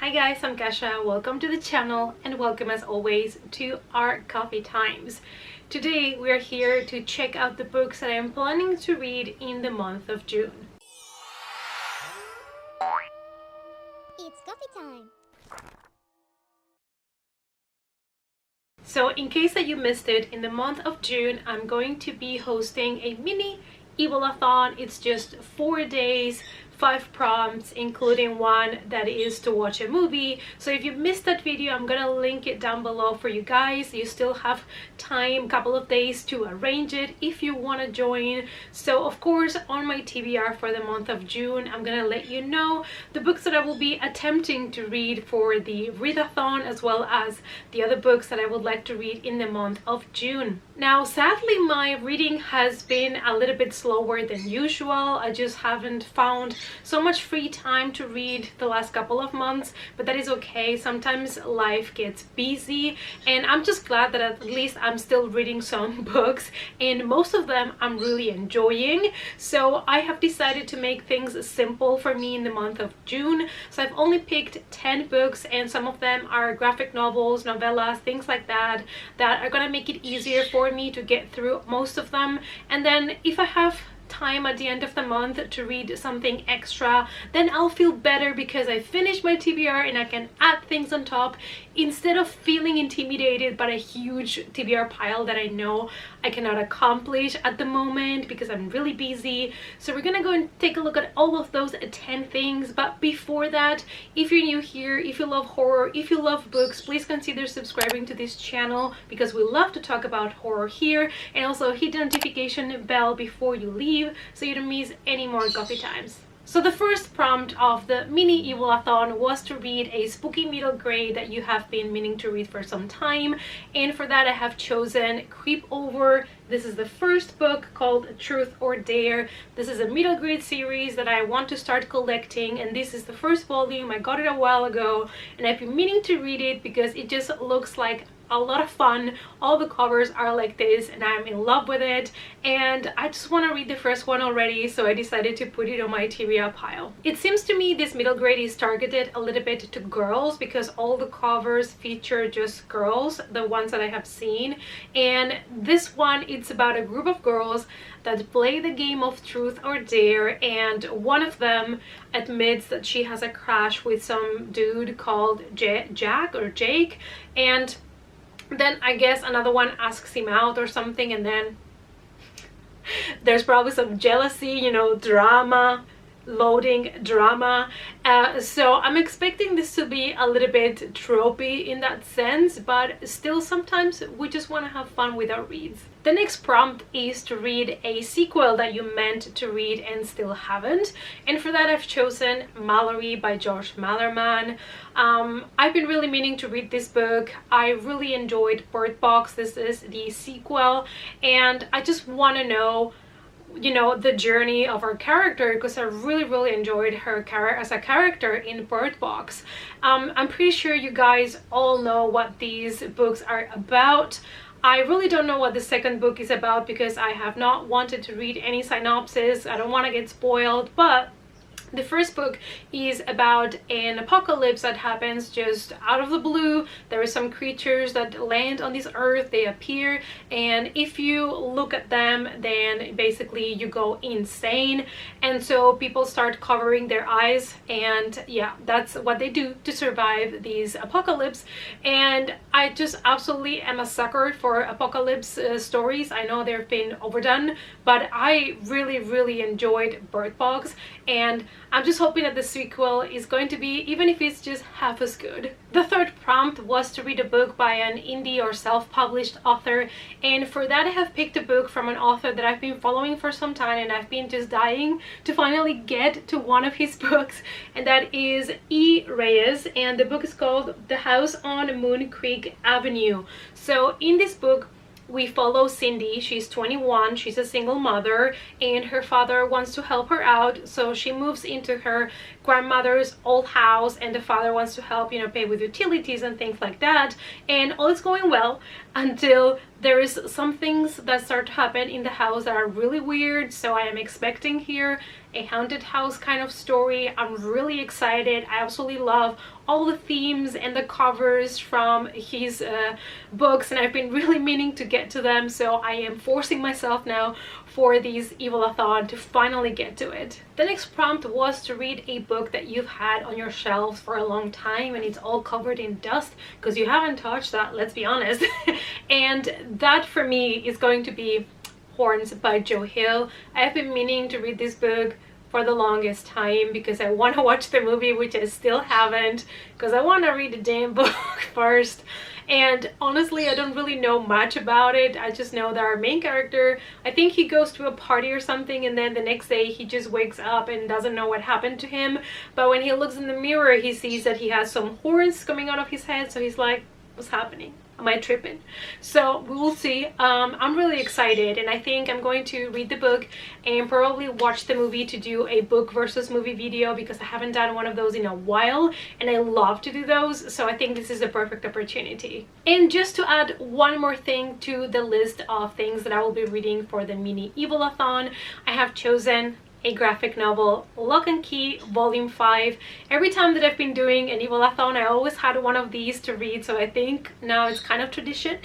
Hi guys, I'm Kasha. Welcome to the channel and welcome as always to our coffee times. Today we are here to check out the books that I am planning to read in the month of June. It's coffee time. So in case that you missed it, in the month of June I'm going to be hosting a mini Evilathon. It's just 4 days, 5 prompts, including one that is to watch a movie. So if you missed that video, I'm gonna link it down below for you guys. You still have time, couple of days to arrange it if you want to join. So of course on my TBR for the month of June, I'm gonna let you know the books that I will be attempting to read for the readathon, as well as the other books that I would like to read in the month of June. Now sadly my reading has been a little bit slower than usual. I just haven't found so much free time to read the last couple of months, but that is okay. Sometimes life gets busy and I'm just glad that at least I'm still reading some books, and most of them I'm really enjoying. So I have decided to make things simple for me in the month of June. So I've only picked 10 books, and some of them are graphic novels, novellas, things like that are gonna make it easier for me to get through most of them. And then if I have time at the end of the month to read something extra, then I'll feel better because I finished my TBR and I can add things on top instead of feeling intimidated by a huge TBR pile that I know I cannot accomplish at the moment because I'm really busy. So we're gonna go and take a look at all of those 10 things. But before that, if you're new here, if you love horror, if you love books, please consider subscribing to this channel because we love to talk about horror here. And also hit the notification bell before you leave so you don't miss any more coffee times. So the first prompt of the mini Evilathon was to read a spooky middle grade that you have been meaning to read for some time, and for that I have chosen Creep Over. This is the first book called Truth or Dare. This is a middle grade series that I want to start collecting, and this is the first volume. I got it a while ago and I've been meaning to read it because it just looks like a lot of fun. All the covers are like this and I'm in love with it, and I just want to read the first one already, so I decided to put it on my TBR pile. It seems to me this middle grade is targeted a little bit to girls because all the covers feature just girls, the ones that I have seen. And this one, it's about a group of girls that play the game of Truth or Dare, and one of them admits that she has a crush with some dude called Jack or Jake, and then I guess another one asks him out or something, and then there's probably some jealousy, you know, drama, loading drama. So I'm expecting this to be a little bit tropey in that sense, but still sometimes we just want to have fun with our reads. The next prompt is to read a sequel that you meant to read and still haven't, and for that I've chosen Mallory by Josh Malerman. I've been really meaning to read this book. I really enjoyed Bird Box. This is the sequel, and I just want to know, you know, the journey of our character because I really enjoyed her as a character in Bird Box. I'm pretty sure you guys all know what these books are about. I really don't know what the second book is about because I have not wanted to read any synopsis. I don't want to get spoiled, but the first book is about an apocalypse that happens just out of the blue. There are some creatures that land on this earth, they appear, and if you look at them then basically you go insane, and so people start covering their eyes, and yeah, that's what they do to survive these apocalypse. And I just absolutely am a sucker for apocalypse stories. I know they've been overdone, but I really enjoyed Bird Box, and I'm just hoping that the sequel is going to be, even if it's just half as good. The third prompt was to read a book by an indie or self-published author, and for that I have picked a book from an author that I've been following for some time, and I've been just dying to finally get to one of his books, and that is E. Reyes, and the book is called The House on Moon Creek Avenue. So in this book we follow Cindy. She's 21, she's a single mother, and her father wants to help her out, so she moves into her grandmother's old house, and the father wants to help, you know, pay with utilities and things like that, and all is going well until there is some things that start to happen in the house that are really weird. So I am expecting here a haunted house kind of story. I'm really excited. I absolutely love all the themes and the covers from his books, and I've been really meaning to get to them, so I am forcing myself now for these Evilathon to finally get to it. The next prompt was to read a book that you've had on your shelves for a long time and it's all covered in dust because you haven't touched that, let's be honest. And that for me is going to be Horns by Joe Hill. I've been meaning to read this book for the longest time because I want to watch the movie, which I still haven't, because I want to read the damn book first. And honestly, I don't really know much about it. I just know that our main character, I think he goes to a party or something, and then the next day he just wakes up and doesn't know what happened to him. But when he looks in the mirror, he sees that he has some horns coming out of his head, so he's like, what's happening? Am I tripping? So we will see. I'm really excited, and I think I'm going to read the book and probably watch the movie to do a book versus movie video, because I haven't done one of those in a while and I love to do those, so I think this is a perfect opportunity. And just to add one more thing to the list of things that I will be reading for the mini Evilathon, I have chosen a graphic novel, Lock and Key Volume 5. Every time that I've been doing an Evilathon, I always had one of these to read, so I think now it's kind of tradition.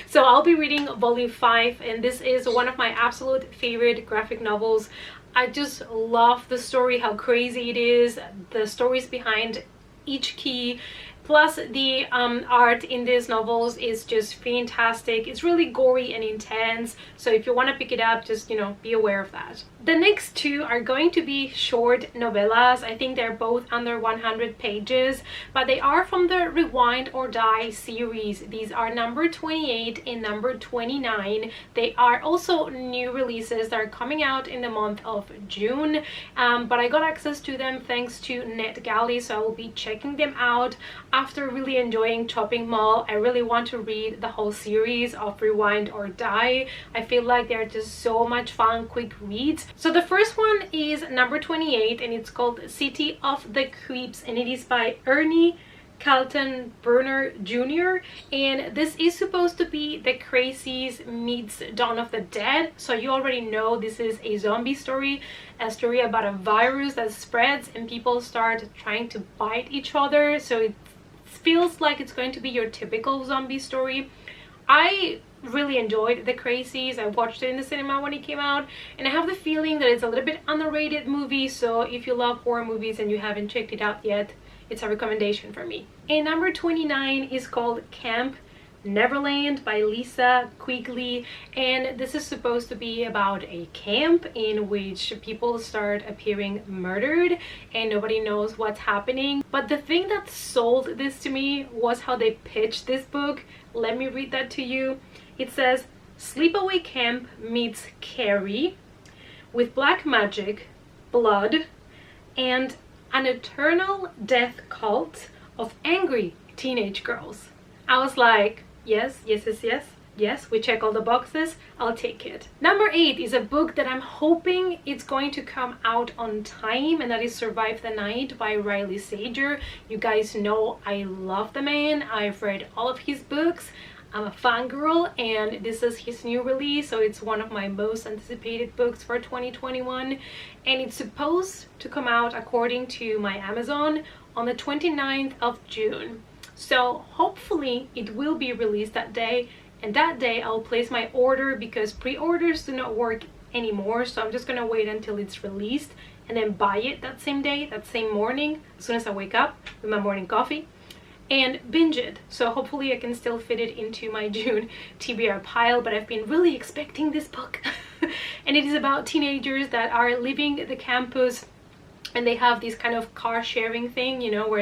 So I'll be reading Volume 5, and this is one of my absolute favorite graphic novels. I just love the story, how crazy it is, the stories behind each key. Plus the art in these novels is just fantastic. It's really gory and intense, so if you want to pick it up, just, you know, be aware of that. The next two are going to be short novellas. I think they're both under 100 pages, but they are from the Rewind or Die series. These are number 28 and number 29. They are also new releases that are coming out in the month of June, but I got access to them thanks to NetGalley, so I will be checking them out. After really enjoying Chopping Mall, I really want to read the whole series of Rewind or Die. I feel like they're just so much fun, quick reads. So the first one is number 28, and it's called City of the Creeps, and it is by Ernie Calton Burner Jr. And this is supposed to be the Crazies meets Dawn of the Dead, so you already know this is a zombie story, a story about a virus that spreads and people start trying to bite each other, so it feels like it's going to be your typical zombie story. I really enjoyed The Crazies. I watched it in the cinema when it came out, and I have the feeling that it's a little bit underrated movie, so if you love horror movies and you haven't checked it out yet, it's a recommendation for me. And number 29 is called Camp Neverland by Lisa Quigley, and this is supposed to be about a camp in which people start appearing murdered and nobody knows what's happening. But the thing that sold this to me was how they pitched this book. Let me read that to you. It says, Sleepaway Camp meets Carrie with black magic, blood, and an eternal death cult of angry teenage girls. I was like, yes, yes, yes, yes, yes, we check all the boxes, I'll take it. Number 8 is a book that I'm hoping it's going to come out on time, and that is Survive the Night by Riley Sager. You guys know I love the man. I've read all of his books. I'm a fangirl, and this is his new release, so it's one of my most anticipated books for 2021, and it's supposed to come out, according to my Amazon, on the 29th of June. So hopefully it will be released that day, and that day I'll place my order because pre-orders do not work anymore, so I'm just gonna wait until it's released and then buy it that same day, that same morning, as soon as I wake up with my morning coffee, and binge it. So hopefully I can still fit it into my June TBR pile, but I've been really expecting this book. And it is about teenagers that are leaving the campus, and they have this kind of car sharing thing, you know, where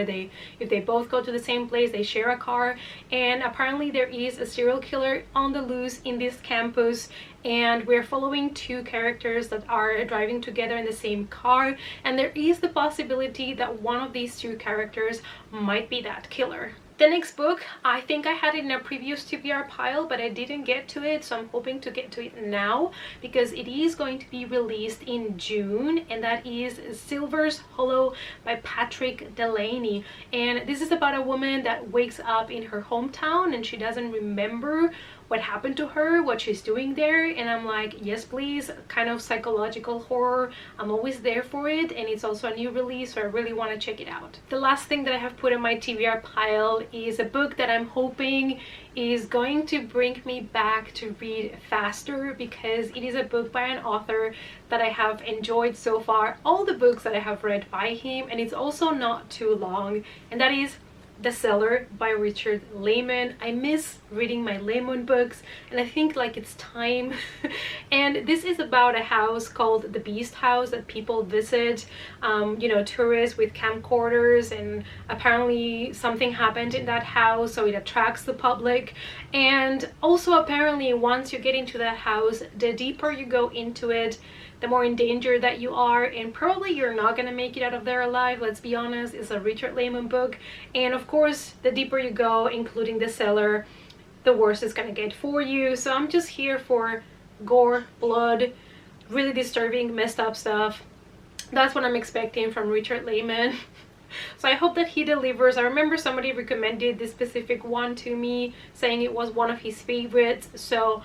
if they both go to the same place, they share a car. And apparently there is a serial killer on the loose in this campus, and we're following two characters that are driving together in the same car, and there is the possibility that one of these two characters might be that killer. The next book, I think I had it in a previous TBR pile, but I didn't get to it, so I'm hoping to get to it now because it is going to be released in June, and that is Silver's Hollow by Patrick Delaney. And this is about a woman that wakes up in her hometown and she doesn't remember what happened to her, what she's doing there, and I'm like, yes please, kind of psychological horror. I'm always there for it, and it's also a new release, so I really want to check it out. The last thing that I have put in my TBR pile is a book that I'm hoping is going to bring me back to read faster, because it is a book by an author that I have enjoyed so far, all the books that I have read by him, and it's also not too long, and that is The Cellar by Richard Lehman. I miss reading my Lehman books, and I think like it's time. And this is about a house called the Beast House that people visit, you know, tourists with camcorders, and apparently something happened in that house, so it attracts the public. And also apparently once you get into that house, the deeper you go into it, the more in danger that you are, and probably you're not gonna make it out of there alive. Let's be honest, it's a Richard Lehman book, and of course the deeper you go, including The Cellar, the worse it's gonna get for you. So I'm just here for gore, blood, really disturbing, messed up stuff. That's what I'm expecting from Richard Lehman. So I hope that he delivers. I remember somebody recommended this specific one to me, saying it was one of his favorites, so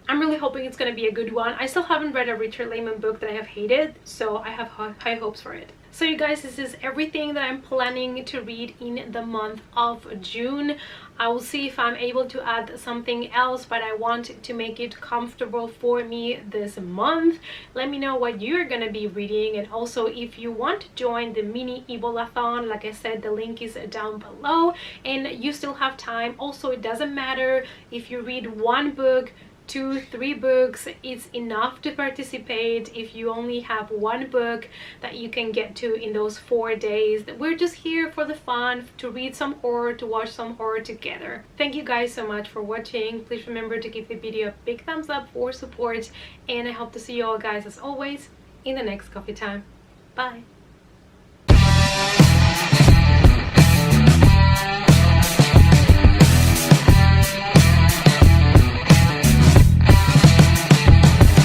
I'm really hoping it's going to be a good one. I still haven't read a Richard Lehman book that I have hated, so I have high hopes for it. So you guys, this is everything that I'm planning to read in the month of June. I will see if I'm able to add something else, but I want to make it comfortable for me this month. Let me know what you're going to be reading, and also if you want to join the mini Evilathon, like I said, the link is down below and you still have time. Also, it doesn't matter if you read one book, 2, 3 books, it's enough to participate. If you only have one book that you can get to in those 4 days, we're just here for the fun, to read some horror, to watch some horror together. Thank you guys so much for watching. Please remember to give the video a big thumbs up for support, and I hope to see you all guys as always in the next coffee time. Bye.